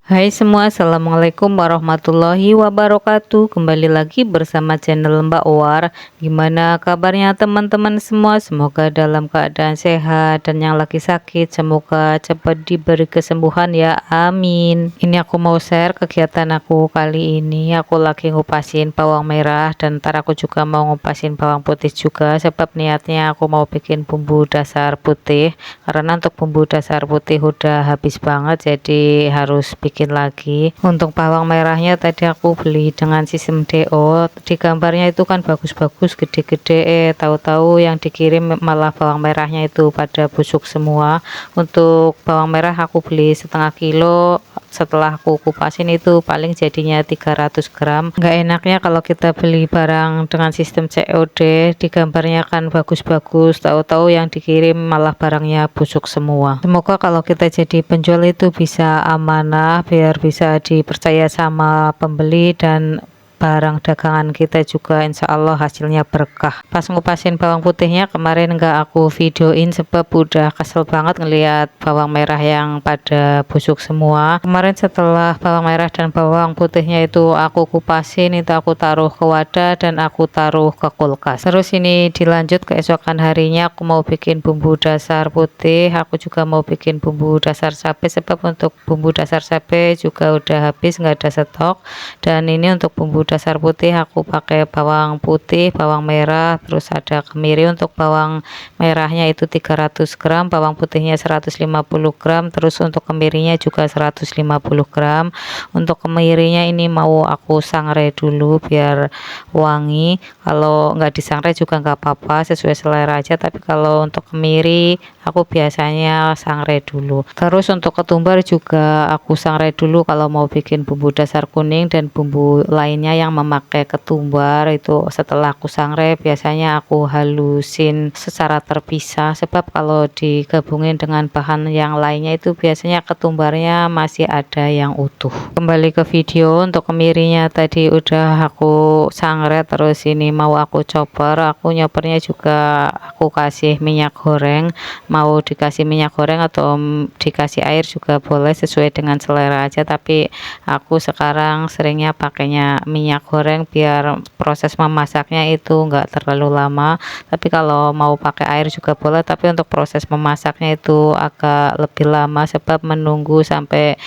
Hai semua, assalamualaikum warahmatullahi wabarakatuh. Kembali lagi bersama channel Mbak War. Gimana kabarnya teman-teman semua? Semoga dalam keadaan sehat, dan yang lagi sakit semoga cepat diberi kesembuhan ya, amin. Ini aku mau share kegiatan aku kali ini. Aku lagi ngupasin bawang merah, dan ntar aku juga mau ngupasin bawang putih juga, sebab niatnya aku mau bikin bumbu dasar putih. Karena untuk bumbu dasar putih udah habis banget, jadi harus bikin lagi. Untuk bawang merahnya tadi aku beli dengan sistem DO. Di gambarnya itu kan bagus-bagus, gede-gede, tahu-tahu yang dikirim malah bawang merahnya itu pada busuk semua. Untuk bawang merah aku beli setengah kilo, setelah aku kupasin itu paling jadinya 300 gram. Nggak enaknya kalau kita beli barang dengan sistem COD, di gambarnya kan bagus-bagus, tahu-tahu yang dikirim malah barangnya busuk semua. Semoga kalau kita jadi penjual itu bisa amanah, biar bisa dipercaya sama pembeli, dan barang dagangan kita juga insya Allah hasilnya berkah. Pas ngupasin bawang putihnya kemarin nggak aku videoin, sebab udah kesel banget ngelihat bawang merah yang pada busuk semua. Kemarin setelah bawang merah dan bawang putihnya itu aku kupasin, itu aku taruh ke wadah dan aku taruh ke kulkas. Terus ini dilanjut keesokan harinya aku mau bikin bumbu dasar putih. Aku juga mau bikin bumbu dasar cabai, sebab untuk bumbu dasar cabai juga udah habis, nggak ada stok. Dan ini untuk bumbu dasar putih aku pakai bawang putih, bawang merah, terus ada kemiri. Untuk bawang merahnya itu 300 gram, bawang putihnya 150 gram, terus untuk kemirinya juga 150 gram. Untuk kemirinya ini mau aku sangrai dulu biar wangi. Kalau nggak disangrai juga nggak apa-apa, sesuai selera aja, tapi kalau untuk kemiri aku biasanya sangrai dulu. Terus untuk ketumbar juga aku sangrai dulu kalau mau bikin bumbu dasar kuning dan bumbu lainnya yang memakai ketumbar. Itu setelah aku sangrai biasanya aku halusin secara terpisah, sebab kalau digabungin dengan bahan yang lainnya itu biasanya ketumbarnya masih ada yang utuh. Kembali ke video, untuk kemirinya tadi udah aku sangrai, terus ini mau aku chopper. Aku nyopernya juga aku kasih minyak goreng, mau dikasih minyak goreng atau dikasih air juga boleh, sesuai dengan selera aja, tapi aku sekarang seringnya pakainya minyak goreng biar proses memasaknya itu enggak terlalu lama. Tapi kalau mau pakai air juga boleh, tapi untuk proses memasaknya itu agak lebih lama, sebab menunggu sampai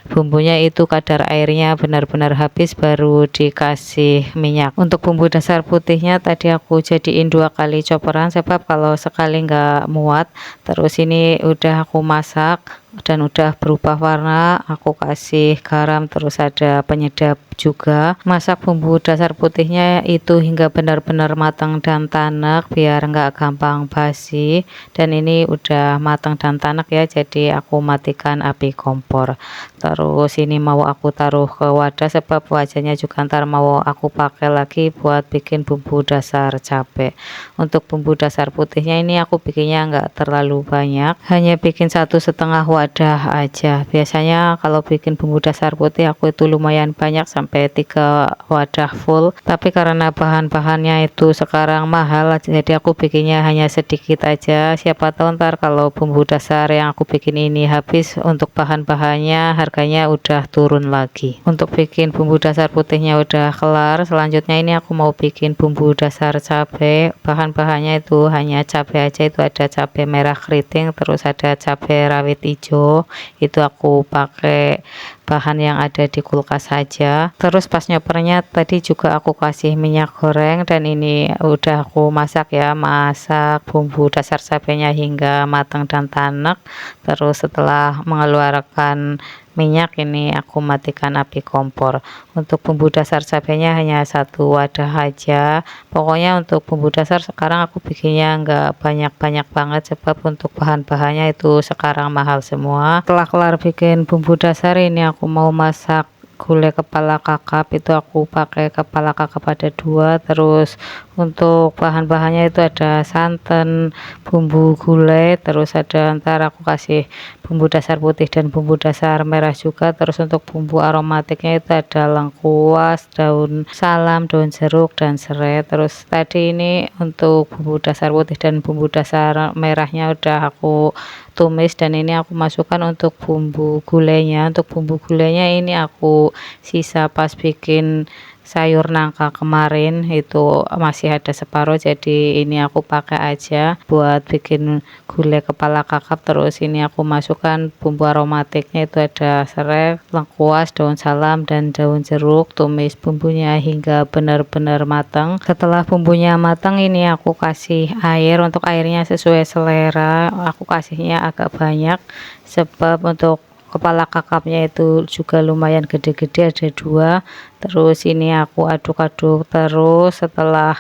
bumbunya itu kadar airnya benar-benar habis baru dikasih minyak. Untuk bumbu dasar putihnya tadi aku jadiin 2 kali chopperan, sebab kalau sekali nggak muat. Terus ini udah aku masak dan udah berubah warna, aku kasih garam, terus ada penyedap juga. Masak bumbu dasar putihnya itu hingga benar-benar matang dan tanak biar nggak gampang basi. Dan ini udah matang dan tanak ya, jadi aku matikan api kompor. Terus ini mau aku taruh ke wadah, sebab wajahnya juga ntar mau aku pakai lagi buat bikin bumbu dasar cabai. Untuk bumbu dasar putihnya ini aku bikinnya nggak terlalu banyak, hanya bikin 1,5 wadah aja. Biasanya kalau bikin bumbu dasar putih aku itu lumayan banyak, sampai 3 wadah full, tapi karena bahan-bahannya itu sekarang mahal, jadi aku bikinnya hanya sedikit aja. Siapa tahu ntar kalau bumbu dasar yang aku bikin ini habis, untuk bahan-bahannya harganya udah turun lagi. Untuk bikin bumbu dasar putihnya udah kelar, selanjutnya ini aku mau bikin bumbu dasar cabai. Bahan-bahannya itu hanya cabai aja, itu ada cabai merah keriting, terus ada cabai rawit hijau, itu aku pakai bahan yang ada di kulkas saja. Terus pas nyopernya tadi juga aku kasih minyak goreng, dan ini udah aku masak ya, masak bumbu dasar cabenya hingga matang dan tanak. Terus setelah mengeluarkan minyak ini aku matikan api kompor. Untuk bumbu dasar cabenya hanya 1 wadah aja. Pokoknya untuk bumbu dasar sekarang aku bikinnya nggak banyak-banyak banget, sebab untuk bahan-bahannya itu sekarang mahal semua. Setelah kelar bikin bumbu dasar ini aku mau masak gulai kepala kakap. Itu aku pakai kepala kakap ada 2. Terus untuk bahan-bahannya itu ada santan, bumbu gulai, terus ada, ntar aku kasih bumbu dasar putih dan bumbu dasar merah juga. Terus untuk bumbu aromatiknya itu ada lengkuas, daun salam, daun jeruk, dan serai. Terus tadi ini untuk bumbu dasar putih dan bumbu dasar merahnya udah aku tumis, dan ini aku masukkan untuk bumbu gulainya. Untuk bumbu gulainya ini aku sisa pas bikin sayur nangka kemarin, itu masih ada separuh, jadi ini aku pakai aja buat bikin gulai kepala kakap. Terus ini aku masukkan bumbu aromatiknya, itu ada serai, lengkuas, daun salam, dan daun jeruk. Tumis bumbunya hingga benar-benar matang. Setelah bumbunya matang, ini aku kasih air. Untuk airnya sesuai selera, aku kasihnya agak banyak sebab untuk kepala kakapnya itu juga lumayan gede-gede, ada 2. Terus ini aku aduk-aduk terus. Setelah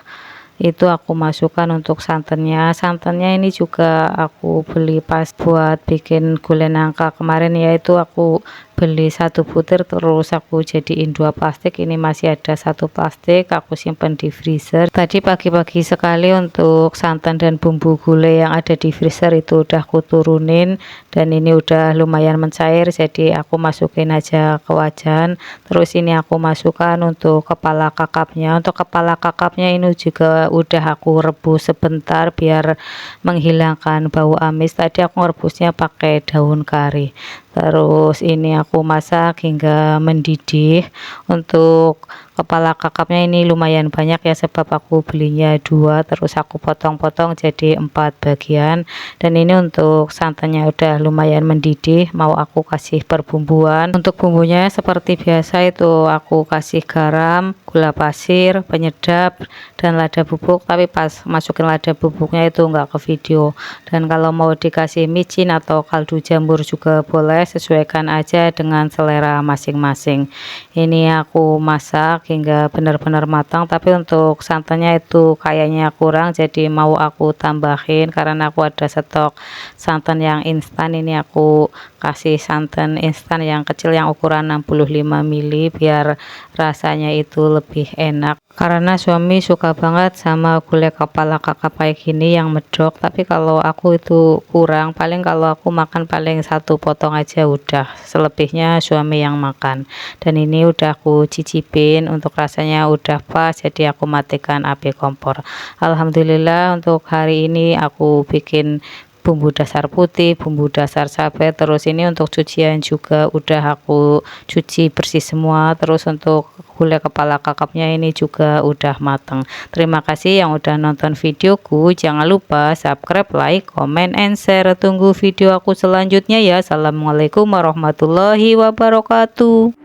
itu aku masukkan untuk santannya. Santannya ini juga aku beli pas buat bikin gulai nangka kemarin, yaitu aku beli 1 butir, terus aku jadiin 2 plastik. Ini masih ada 1 plastik, aku simpan di freezer. Tadi pagi-pagi sekali untuk santan dan bumbu gulai yang ada di freezer itu udah aku turunin, dan ini udah lumayan mencair, jadi aku masukin aja ke wajan. Terus ini aku masukkan untuk kepala kakapnya. Untuk kepala kakapnya ini juga udah aku rebus sebentar biar menghilangkan bau amis. Tadi aku rebusnya pakai daun kari. Terus ini aku masak hingga mendidih. Untuk kepala kakapnya ini lumayan banyak ya, sebab aku belinya 2, terus aku potong-potong jadi 4 bagian. Dan ini untuk santannya udah lumayan mendidih, mau aku kasih perbumbuan. Untuk bumbunya seperti biasa, itu aku kasih garam, gula pasir, penyedap, dan lada bubuk. Tapi pas masukin lada bubuknya itu enggak ke video. Dan kalau mau dikasih micin atau kaldu jamur juga boleh, sesuaikan aja dengan selera masing-masing. Ini aku masak hingga benar-benar matang, tapi untuk santannya itu kayaknya kurang, jadi mau aku tambahin karena aku ada stok santan yang instan. Ini aku kasih santan instan yang kecil yang ukuran 65 ml biar rasanya itu lebih enak, karena suami suka banget sama gulai kepala kakap kayak gini yang medok. Tapi kalau aku itu kurang, paling kalau aku makan paling 1 potong aja udah, selebihnya suami yang makan. Dan ini udah aku cicipin, untuk rasanya udah pas, jadi aku matikan api kompor. Alhamdulillah untuk hari ini aku bikin bumbu dasar putih, bumbu dasar cabai. Terus ini untuk cucian juga udah aku cuci bersih semua. Terus untuk gulai kepala kakapnya ini juga udah matang. Terima kasih yang udah nonton videoku. Jangan lupa subscribe, like, comment, and share. Tunggu video aku selanjutnya ya. Assalamualaikum warahmatullahi wabarakatuh.